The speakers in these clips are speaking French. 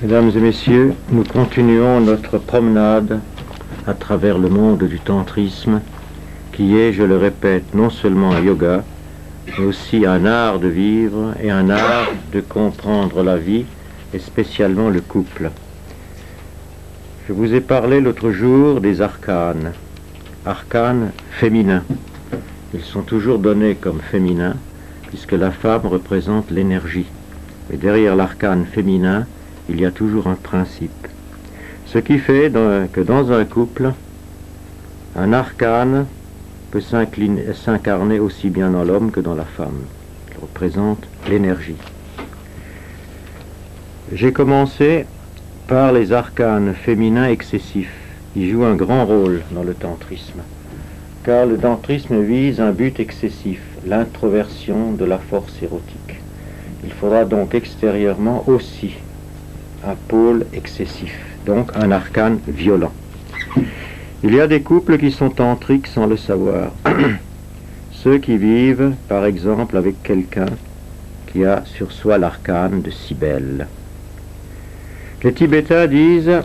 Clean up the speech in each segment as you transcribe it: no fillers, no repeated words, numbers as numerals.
Mesdames et messieurs, nous continuons notre promenade à travers le monde du tantrisme, qui est, je le répète, non seulement un yoga, mais aussi un art de vivre et un art de comprendre la vie, et spécialement le couple. Je vous ai parlé l'autre jour des arcanes féminins. Ils sont toujours donnés comme féminins, puisque la femme représente l'énergie. Et derrière l'arcane féminin, il y a toujours un principe. Ce qui fait que dans un couple, un arcane peut s'incarner aussi bien dans l'homme que dans la femme. Il représente l'énergie. J'ai commencé par les arcanes féminins excessifs. Ils jouent un grand rôle dans le tantrisme, car le tantrisme vise un but excessif, l'introversion de la force érotique. Il faudra donc extérieurement aussi un pôle excessif, donc un arcane violent. Il y a des couples qui sont tantriques sans le savoir. Ceux qui vivent, par exemple, avec quelqu'un qui a sur soi l'arcane de Cybèle. Les Tibétains disent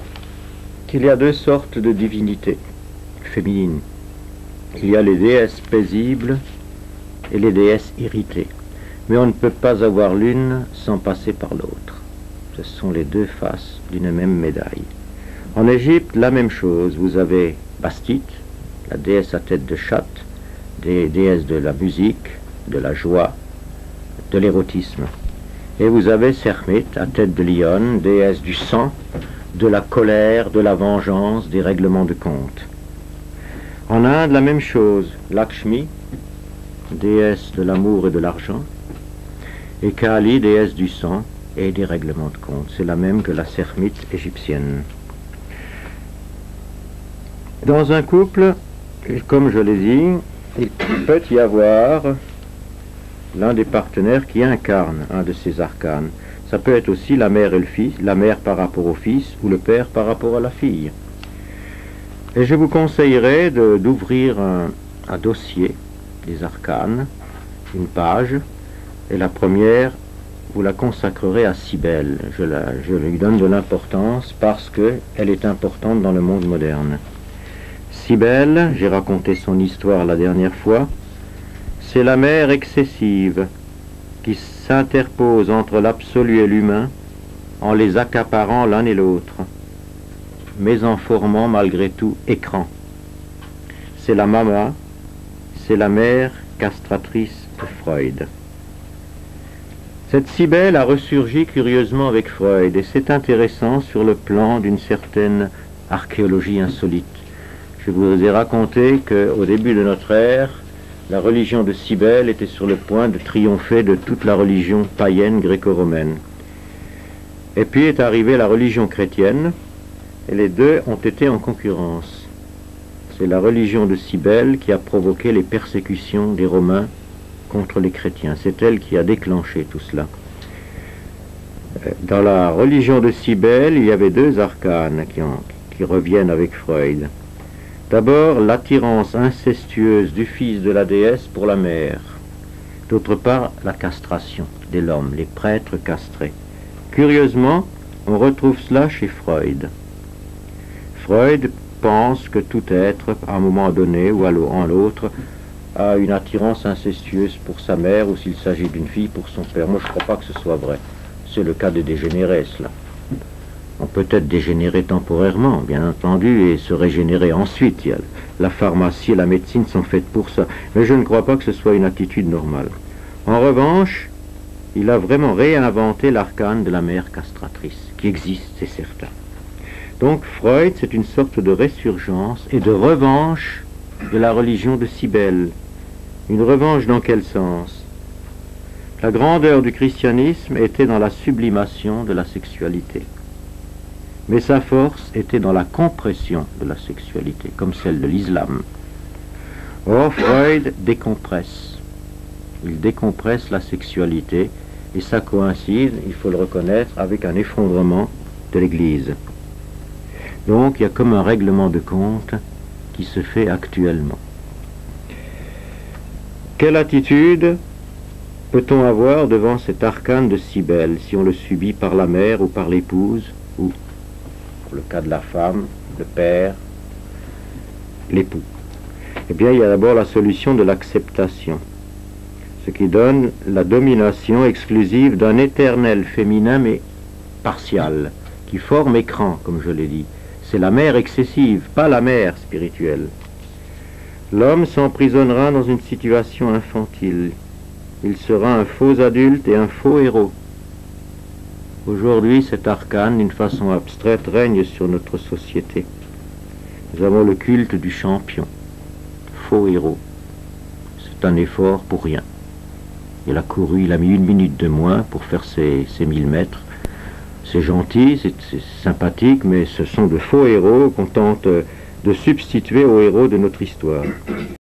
qu'il y a deux sortes de divinités féminines. Il y a les déesses paisibles et les déesses irritées. Mais on ne peut pas avoir l'une sans passer par l'autre. Ce sont les deux faces d'une même médaille. En Égypte, la même chose. Vous avez Bastet, la déesse à tête de chatte, des déesses de la musique, de la joie, de l'érotisme. Et vous avez Sekhmet, à tête de lionne, déesse du sang, de la colère, de la vengeance, des règlements de compte. En Inde, la même chose. Lakshmi, déesse de l'amour et de l'argent, et Kali, déesse du sang et des règlements de compte. C'est la même que la Sekhmet égyptienne. Dans un couple, comme je l'ai dit, il peut y avoir l'un des partenaires qui incarne un de ces arcanes. Ça peut être aussi la mère et le fils, la mère par rapport au fils ou le père par rapport à la fille. Et je vous conseillerais d'ouvrir un dossier des arcanes, une page, et la première, vous la consacrerez à Cybèle. Je lui donne de l'importance parce qu'elle est importante dans le monde moderne. Cybèle, j'ai raconté son histoire la dernière fois, c'est la mère excessive qui s'interpose entre l'absolu et l'humain en les accaparant l'un et l'autre, mais en formant malgré tout écran. C'est la mama, c'est la mère castratrice de Freud. Cette Cybèle a ressurgi curieusement avec Freud, et c'est intéressant sur le plan d'une certaine archéologie insolite. Je vous ai raconté qu'au début de notre ère, la religion de Cybèle était sur le point de triompher de toute la religion païenne gréco-romaine. Et puis est arrivée la religion chrétienne, et les deux ont été en concurrence. C'est la religion de Cybèle qui a provoqué les persécutions des Romains contre les chrétiens. C'est elle qui a déclenché tout cela. Dans la religion de Cybèle, il y avait deux arcanes qui reviennent avec Freud. D'abord, l'attirance incestueuse du fils de la déesse pour la mère. D'autre part, la castration de l'homme, les prêtres castrés. Curieusement, on retrouve cela chez Freud. Freud pense que tout être, à un moment donné ou en l'autre, a une attirance incestueuse pour sa mère, ou s'il s'agit d'une fille, pour son père. Moi, je ne crois pas que ce soit vrai. C'est le cas des dégénérés, cela. On peut être dégénéré temporairement, bien entendu, et se régénérer ensuite. La pharmacie et la médecine sont faites pour ça. Mais je ne crois pas que ce soit une attitude normale. En revanche, il a vraiment réinventé l'arcane de la mère castratrice, qui existe, c'est certain. Donc Freud, c'est une sorte de résurgence et de revanche de la religion de Cybèle. Une revanche dans quel sens? La grandeur du christianisme était dans la sublimation de la sexualité. Mais sa force était dans la compression de la sexualité, comme celle de l'islam. Or, Freud décompresse. Il décompresse la sexualité, et ça coïncide, il faut le reconnaître, avec un effondrement de l'Église. Donc, il y a comme un règlement de compte qui se fait actuellement. Quelle attitude peut-on avoir devant cet arcane de Cybèle, si on le subit par la mère ou par l'épouse, ou, pour le cas de la femme, le père, l'époux. Eh bien, il y a d'abord la solution de l'acceptation, ce qui donne la domination exclusive d'un éternel féminin, mais partial, qui forme écran, comme je l'ai dit. C'est la mère excessive, pas la mère spirituelle. L'homme s'emprisonnera dans une situation infantile. Il sera un faux adulte et un faux héros. Aujourd'hui, cet arcane, d'une façon abstraite, règne sur notre société. Nous avons le culte du champion, faux héros. C'est un effort pour rien. Il a couru, il a mis 1 minute de moins pour faire ses 1000 mètres. C'est gentil, c'est sympathique, mais ce sont de faux héros qu'on tente de substituer aux héros de notre histoire.